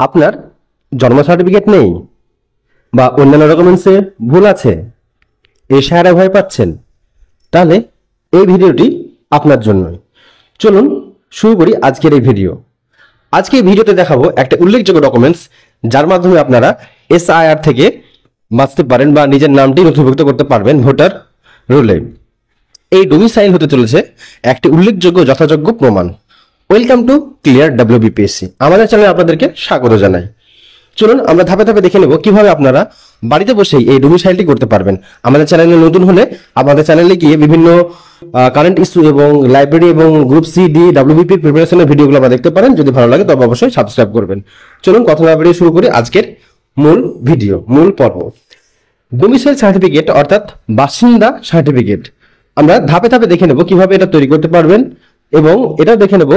আপনার জন্ম সার্টিফিকেট নেই বা অন্যান্য ডকুমেন্টসে ভুল আছে, এশায়ারে ভয় পাচ্ছেন, তাহলে এই ভিডিওটি আপনার জন্যই। চলুন শুরু করি আজকের এই ভিডিও। আজকে এই ভিডিওতে দেখাবো একটা উল্লেখযোগ্য ডকুমেন্টস যার মাধ্যমে আপনারা এসআইআর থেকে বাঁচতে পারেন বা নিজের নামটি নথিভুক্ত করতে পারবেন ভোটার রোলে। এই ডোমিসাইল হতে চলেছে একটি উল্লেখযোগ্য যথাযোগ্য প্রমাণ। Welcome to clear WBPSC. আমাদের চ্যানেলে আপনাদেরকে স্বাগত জানাই। চলুন আমরা ধাপে ধাপে দেখে নেব কিভাবে আপনারা বাড়িতে বসেই এই ডোমিসাইলটি করতে পারবেন। আমাদের চ্যানেলে নতুন হলে আমাদের চ্যানেলে গিয়ে বিভিন্ন কারেন্ট ইস্যু এবং লাইব্রেরি এবং গ্রুপ সি ডি ডাব্লিউবিপি প্রিপারেশনের ভিডিওগুলো আমরা দেখতে পারেন। যদি ভালো লাগে তবে অবশ্যই সাবস্ক্রাইব করবেন। চলুন কথা না বাড়িয়ে শুরু করি আজকের মূল পর্ব। ডোমিসাইল সার্টিফিকেট অর্থাৎ বাসিন্দা সার্টিফিকেট আমরা ধাপে ধাপে দেখে নেব কিভাবে এটা তৈরি করতে পারবেন এবং এটা দেখে নেব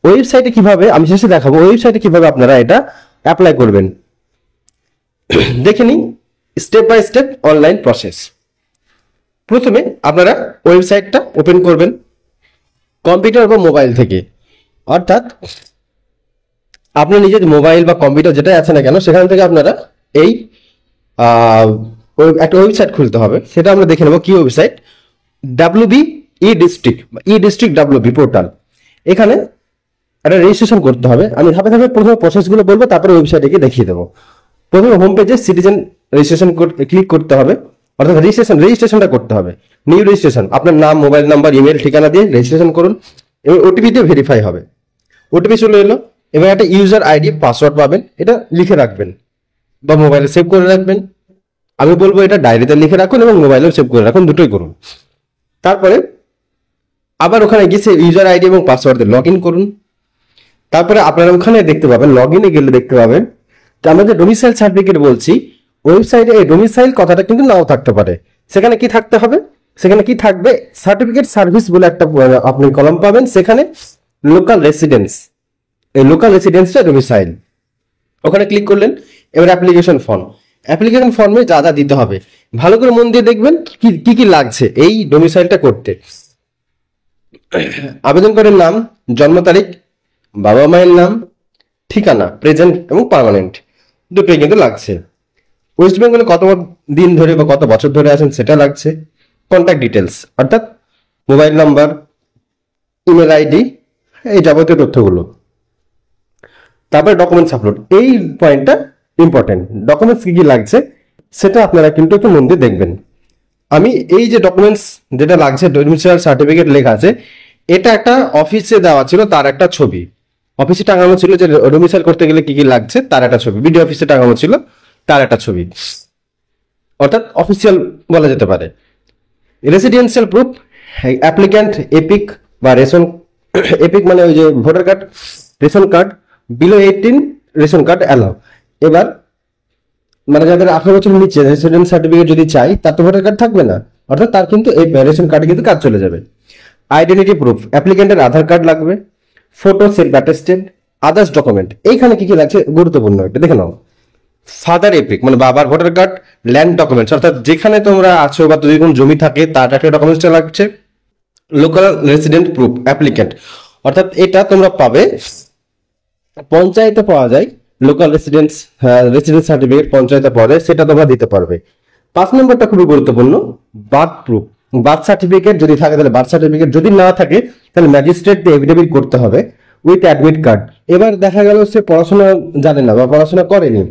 ওয়েবসাইটে কিভাবে, আমি শেষে দেখাবো ওয়েবসাইটে কিভাবে আপনারা এটা অ্যাপ্লাই করবেন। দেখে নিই step by step online process. প্রথমে আপনারা ওয়েবসাইটটা ওপেন করবেন কম্পিউটার বা মোবাইল থেকে, অর্থাৎ আপনার নিজের মোবাইল বা কম্পিউটার যেটা আছে না কেন সেখান থেকে আপনারা এই একটা ওয়েবসাইট খুলতে হবে। সেটা আমরা দেখে নেব কি ওয়েবসাইট, ডাব্লিউবি ই ডিস্ট্রিক্ট ডাব্লিউবি পোর্টাল। এখানে একটা রেজিস্ট্রেশন করতে হবে। আমি ধাপে ধাপে প্রথমে প্রসেসগুলো বলবো, তারপরে ওয়েবসাইটে গিয়ে দেখিয়ে দেবো। প্রথমে হোম পেজে সিটিজেন রেজিস্ট্রেশন ক্লিক করতে হবে, অর্থাৎ রেজিস্ট্রেশনটা করতে হবে। নিউ রেজিস্ট্রেশন, আপনার নাম, মোবাইল নাম্বার, ইমেল ঠিকানা দিয়ে রেজিস্ট্রেশন করুন এবং ওটিপি দিয়ে ভেরিফাই হবে। ওটিপি চলে এলো, এবার একটা ইউজার আইডি পাসওয়ার্ড পাবেন, এটা লিখে রাখবেন বা মোবাইলে সেভ করে রাখবেন। আমি বলবো এটা ডায়েরিতে লিখে রাখুন এবং মোবাইলেও সেভ করে রাখুন, দুটোই করুন। তারপরে আবার ওখানে গিয়ে ইউজার আইডি এবং পাসওয়ার্ড দিয়ে লগ ইন করুন। তারপরে আপনারা ওখানে দেখতে পাবেন, লগ ইনে গেলে দেখতে পাবেন যে আমরা যে ডোমিসাইল সার্টিফিকেট বলছি, ওয়েবসাইটে এই ডোমিসাইল কথাটা কিন্তু নাও থাকতে পারে। সেখানে কি থাকতে হবে, সেখানে কি থাকবে, সার্টিফিকেট সার্ভিস বলে একটা আপনি কলাম পাবেন, সেখানে লোকাল রেসিডেন্স, এই লোকাল রেসিডেন্সটা ডোমিসাইল। ওখানে ক্লিক করলেন। এবার অ্যাপ্লিকেশন ফর্মে যা যা দিতে হবে ভালো করে মন দিয়ে দেখবেন কি কি লাগছে এই ডোমিসাইলটা করতে। আবেদনকারীর নাম, জন্ম তারিখ, বাবা মায়ের নাম, ঠিকানা প্রেজেন্ট এবং পার্মানেন্ট দুটোই কিন্তু লাগছে। ওয়েস্ট বেঙ্গলে কত দিন ধরে বা কত বছর ধরে আছেন সেটা লাগছে। কন্ট্যাক্ট ডিটেলস অর্থাৎ মোবাইল নাম্বার, ইমেল আইডি, এই যাবতীয় তথ্যগুলো। তারপরে ডকুমেন্টস আপলোড, এই পয়েন্টটা ইম্পর্টেন্ট। ডকুমেন্টস কি কি লাগছে সেটা আপনারা কিন্তু একটু মন দিয়ে দেখবেন। আমি এই যে ডকুমেন্টস যেটা লাগছে, ডোমিসাইল সার্টিফিকেট লেখা আছে, এটা একটা অফিসে দেওয়া ছিল, তার একটা ছবি অফিসে টাঙানো ছিল, যে ডোমিসাইল করতে গেলে কি কি লাগছে তার একটা ছবি বিডিও অফিসে টাঙানো ছিল, তার একটা ছবি, অর্থাৎ অফিসিয়াল বলা যেতে পারে। রেসিডেন্সিয়াল প্রুফ, অ্যাপ্লিক্যান্ট এপিক বা রেশন, এপিক মানে ওই যে voter card, ration card, below 18 ration card allow. এবার মানে যাদের 18 বছর নিচে রেসিডেন্স সার্টিফিকেট যদি চাই, তার তো ভোটার কার্ড থাকবে না, অর্থাৎ তার কিন্তু এই রেশন কার্ডে কিন্তু কাজ চলে যাবে। আইডেন্টিটি প্রুফ, অ্যাপ্লিক্যান্টের আধার কার্ড লাগবে, photo, self attested, others document. এইখানে কি কি লাগছে গুরুত্বপূর্ণ এটা দেখে নাও। ফাদার এপিক মানে বাবার ভোটার কার্ড, ল্যান্ড ডকুমেন্টস অর্থাৎ যেখানে তোমরা আছো বা যদি কোনো জমি থাকে তার একটা ডকুমেন্টসটা লাগছে। লোকাল রেসিডেন্ট প্রুফ অ্যাপ্লিক্যান্ট, অর্থাৎ এটা তোমরা পাবে পঞ্চায়েতে পাওয়া যায়, লোকাল রেসিডেন্স সার্টিফিকেট পঞ্চায়েতে পাওয়া যায়, সেটা তোমরা দিতে পারবে। 5 নম্বরটা খুবই গুরুত্বপূর্ণ, বার্থ প্রুফ, বার্থ সার্টিফিকেট যদি থাকে তাহলে বার্থ সার্টিফিকেট, যদি না থাকে তাহলে ম্যাজিস্ট্রেট দিয়ে এফিডেভিট করতে হবে উইথ অ্যাডমিট কার্ড। এবার দেখা গেল সে পড়াশোনা জানে না বা পড়াশোনা করেনি,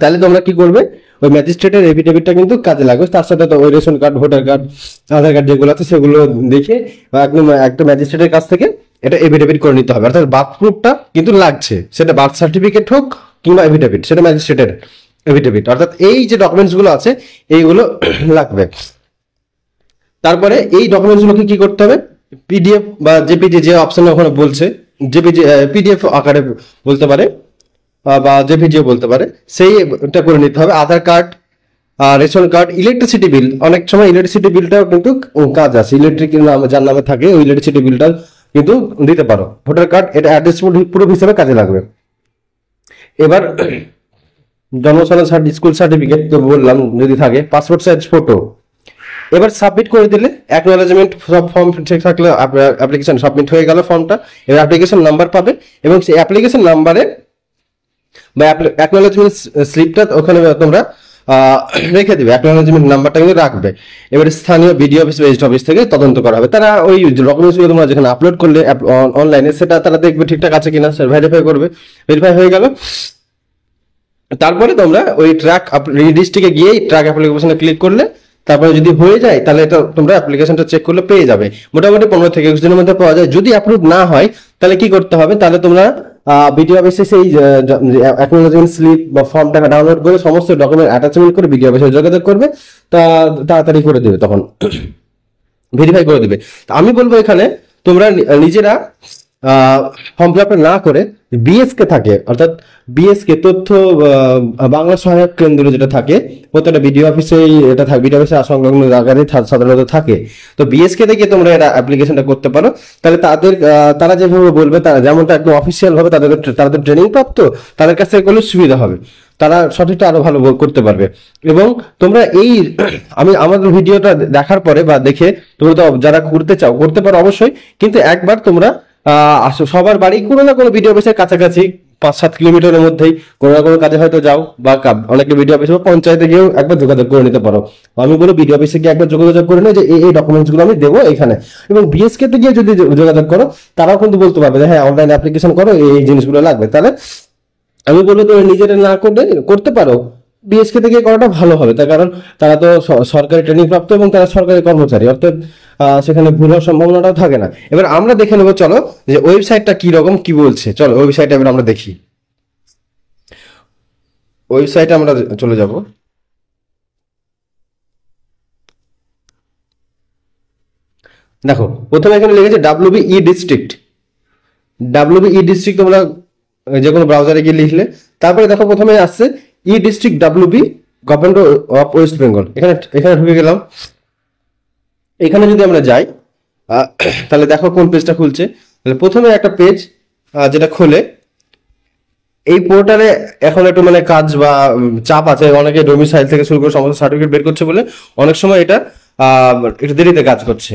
তাহলে তোমরা কি করবে, ওই ম্যাজিস্ট্রেটের এফিডেভিটটা কিন্তু কাজে লাগবে। তার সাথে তো ওই রেশন কার্ড, ভোটার কার্ড, আধার কার্ড যেগুলো আছে সেগুলো দেখে বা একদম একটা ম্যাজিস্ট্রেটের কাছ থেকে এটা এফিডেভিট করে নিতে হবে। অর্থাৎ বার্থ প্রুফটা কিন্তু লাগছে, সেটা বার্থ সার্টিফিকেট হোক কিংবা এফিডেভিট, সেটা ম্যাজিস্ট্রেটের এফিডেভিট। অর্থাৎ এই যে ডকুমেন্টস গুলো আছে এইগুলো লাগবে। তারপরে এই ডকুমেন্টস গুলোকে কি করতে হবে, পিডিএফ বা জেপিজি, যে অপশন ওখানে বলছে জেপিজি, পিডিএফ আকারে বলতে পারে বা জেপিজিও বলতে পারে, সেইটা করে নিতে হবে। Aadhaar card, ration card, electricity bill, অনেক সময় ইলেকট্রিসিটি বিলটাও কিন্তু কাজ আছে, ইলেকট্রিক যার নামে থাকে ওই ইলেকট্রিসিটি বিলটা কিন্তু দিতে পারো। ভোটার কার্ড, এটা অ্যাড্রেস প্রুফ হিসেবে কাজে লাগবে। এবার জন্মসাল স্কুল সার্টিফিকেট তো বললাম যদি থাকে, পাসপোর্ট সাইজ ফটো। এবার সাবমিট করে দিলে অ্যাকনোলেজমেন্ট সব ফর্ম ঠিক থাকলে অ্যাপ্লিকেশন সাবমিট হয়ে গেল ফর্মটা। এবার অ্যাপ্লিকেশন নাম্বার পাবে এবং সেই অ্যাপ্লিকেশন নাম্বারে বা অ্যাকনোলেজমেন্ট স্লিপটা ওখানে তোমরা রেখে দিবে, অ্যাকনোলেজমেন্ট নাম্বারটা কিন্তু রাখবে। এবারে স্থানীয় বিডিও অফিস বা রেজিস্ট্রি অফিস থেকে তদন্ত করা হবে, তারা ওই ডকুমেন্টসগুলো তোমরা যেখানে আপলোড করলে অনলাইনে, সেটা তারা দেখবে ঠিকঠাক আছে কিনা, ভেরিফাই করবে। ভেরিফাই হয়ে গেল, তারপরে তোমরা ওই ট্র্যাক ডিস্ট্রিক্টে গিয়ে ট্র্যাক অ্যাপ্লিকেশনে ক্লিক করলে, তারপরে যদি হয়ে যায় তাহলে এটা তোমরা অ্যাপ্লিকেশনটা চেক করলে পেয়ে যাবে। মোটামুটি 15 থেকে 21 দিনের মধ্যে পাওয়া যায়। যদি অ্যাপ্রুভ না হয় তাহলে কি করতে হবে, তাহলে তোমরা বিডিও অফিসে সেই অ্যাকনোলেজমেন্ট স্লিপ বা ফর্মটা ডাউনলোড করে সমস্ত ডকুমেন্ট অ্যাটাচমেন্ট করে বিডিও অফিসে যোগাযোগ করবে, তা তাড়াতাড়ি করে দেবে, তখন ভেরিফাই করে দেবে। আমি বলবো এখানে তোমরা নিজেরা ফর্ম ফিল আপ না করে বিএসকে থাকে, অর্থাৎ বিএসকে তথ্য বাংলা সহায়ক কেন্দ্র যেটা থাকে প্রত্যেকটা বিডিও অফিসে, এটা থাকে বিডিও অফিসে সংলগ্ন জায়গায় সাধারণত থাকে। তো বিএসকে থেকে তোমরা এটা অ্যাপ্লিকেশনটা করতে পারো। তাহলে তারা যেভাবে বলবে, তারা যেমনটা একদম অফিসিয়াল ভাবে তাদের ট্রেনিং প্রাপ্ত, তাদের কাছ থেকে করলে সুবিধা হবে, তারা সঠিকটা আরো ভালো করতে পারবে। এবং তোমরা এই আমাদের ভিডিওটা দেখার পরে বা দেখে তোমরা তো যারা করতে চাও করতে পারো অবশ্যই, কিন্তু একবার তোমরা সবার বাড়ি কোনো না কোনো বিডিও অফিসের কাছাকাছি 5-7 কিলোমিটারের মধ্যেই কোনো না কোনো কাজে হয়তো যাও, বা অনেকে বিডিও অফিসে বা পঞ্চায়েতে গিয়েও একবার যোগাযোগ করে নিতে পারো। আমি বলবো বিডিও অফিসে গিয়ে একবার যোগাযোগ করে নিও যে এই ডকুমেন্টস গুলো আমি দেবো এখানে। এবং বিএসকে তে গিয়ে যদি যোগাযোগ করো, তারাও কিন্তু বলতে পারবে যে হ্যাঁ অনলাইন অ্যাপ্লিকেশন করো, এই জিনিসগুলো লাগবে। তাহলে আমি বলবো তুমি নিজেরা না করতে পারো, বিএসকে থেকে করাটা ভালো হবে। তার কারণ তারা তো সরকারি ট্রেনিং প্রাপ্ত এবং তারা সরকারি কর্মচারী, অর্থাৎ সেখানে ভুল হওয়ার সম্ভাবনাটাও থাকে না। এবার আমরা দেখে নেবো, চলো যে ওয়েবসাইটটা কি রকম কি বলছে। চলো ওয়েবসাইটে এবার আমরা দেখি। ওয়েবসাইটে আমরা চলে যাব। দেখো প্রথমে এখানে লিখেছে ডাব্লিউবি ডিস্ট্রিক্ট। ডাব্লিউবি ডিস্ট্রিক্ট তোমরা যে কোনো ব্রাউজারে গিয়ে লিখলে, তারপরে দেখো প্রথমে আসছে district WB government of West Bengal. এখানে ঢুকে গেলাম। এখানে যদি আমরা যাই তাহলে দেখো কোন পেজটা খুলছে। তাহলে প্রথমে একটা পেজ যেটা খোলে, এই পোর্টালে এখন একটু মানে কাজ বা চাপ আছে, অনেকে ডোমিসাইল থেকে শুরু করে সমস্ত সার্টিফিকেট বের করছে বলে অনেক সময় এটা একটু দেরিতে কাজ করছে,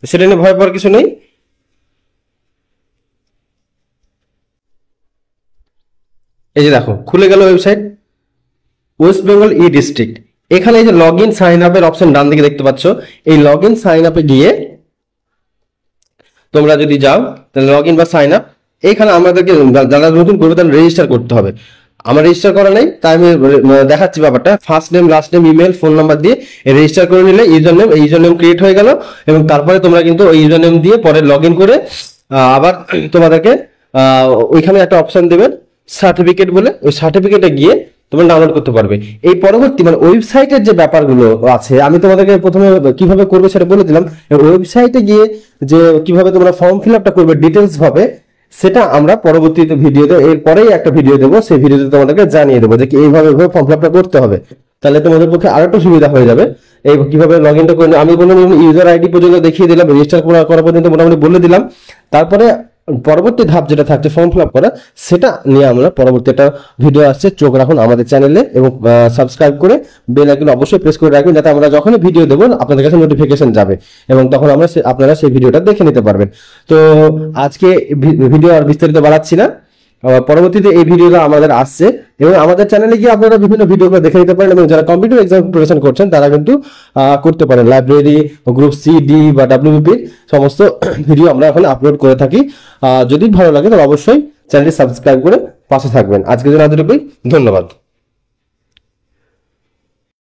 সেটা নিয়ে ভয় পাওয়ার কিছু নেই। এই যে দেখো খুলে গেল ওয়েবসাইট ওয়েস্ট বেঙ্গল ডিস্ট্রিক্ট। এখানে এই যে লগ ইন সাইন আপের অপশন ডান দিকে দেখতে পাচ্ছ, এই লগ ইন সাইন আপে গিয়ে তোমরা যদি যাও তাহলে লগ ইন বা সাইন আপ, এখানে আমাদেরকে যারা নতুন করবে তারা রেজিস্টার করতে হবে। আমার রেজিস্টার করা নেই, তাই আমি দেখাচ্ছি ব্যাপারটা। First name, last name, email, phone number দিয়ে রেজিস্টার করে নিলে ইউজার নেম ক্রিয়েট হয়ে গেল। এবং তারপরে তোমরা কিন্তু ওই ইউজার নেম দিয়ে পরে লগ ইন করে আবার তোমাদেরকে ওইখানে একটা অপশন দেবে সার্টিফিকেট বলে, ওই সার্টিফিকেটে গিয়ে তোমরা ডাউনলোড করতে পারবে। এই পরবর্তী মানে ওয়েবসাইটের যে ব্যাপারগুলো আছে, আমি তোমাদেরকে প্রথমে কিভাবে করবে সেটা বলে দিলাম। ওয়েবসাইটে গিয়ে যে কিভাবে তোমরা ফর্ম ফিল আপটা করবে ডিটেলস ভাবে, সেটা আমরা পরবর্তীতে ভিডিওতে, এরপরেই একটা ভিডিও দেবো, সেই ভিডিওতে তোমাদেরকে জানিয়ে দেবো যে এইভাবে ফর্ম ফিল আপটা করতে হবে। তাহলে তোমাদের পক্ষে আরো একটু সুবিধা হয়ে যাবে। এই কিভাবে লগ ইনটা করে আমি বললাম, ইউজার আইডি পর্যন্ত দেখিয়ে দিলাম, রেজিস্টার করা পর্যন্ত মোটামুটি বলে দিলাম। তারপরে পরবর্তী ধাপ যেটা থাকছে ফর্ম ফিল আপ করা, সেটা নিয়ে আমরা পরবর্তী একটা ভিডিও আসছে। চোখ রাখুন আমাদের চ্যানেলে এবং সাবস্ক্রাইব করে বেল আইকন অবশ্যই প্রেস করে রাখবেন, যাতে আমরা যখনই ভিডিও দেবো আপনাদের কাছে নোটিফিকেশন যাবে এবং তখন আপনারা সেই ভিডিওটা দেখে নিতে পারবেন। তো আজকে ভিডিও আর বিস্তারিত বাড়াচ্ছি না, পরবর্তীতে এই ভিডিওটা আমাদের আসছে এবং আমাদের চ্যানেলে গিয়ে আপনারা বিভিন্ন ভিডিওগুলো দেখে নিতে পারেন। এবং যারা কম্পিটিটিভ এক্সাম প্রিপারেশন করছেন তারা কিন্তু করতে পারেন। লাইব্রেরি, গ্রুপ সি, ডি বা ডাব্লিউবিপির সমস্ত ভিডিও আমরা এখন আপলোড করে থাকি। যদি ভালো লাগে তাহলে অবশ্যই চ্যানেলটি সাবস্ক্রাইব করে পাশে থাকবেন। আজকের জন্য এতটুকুই, ধন্যবাদ।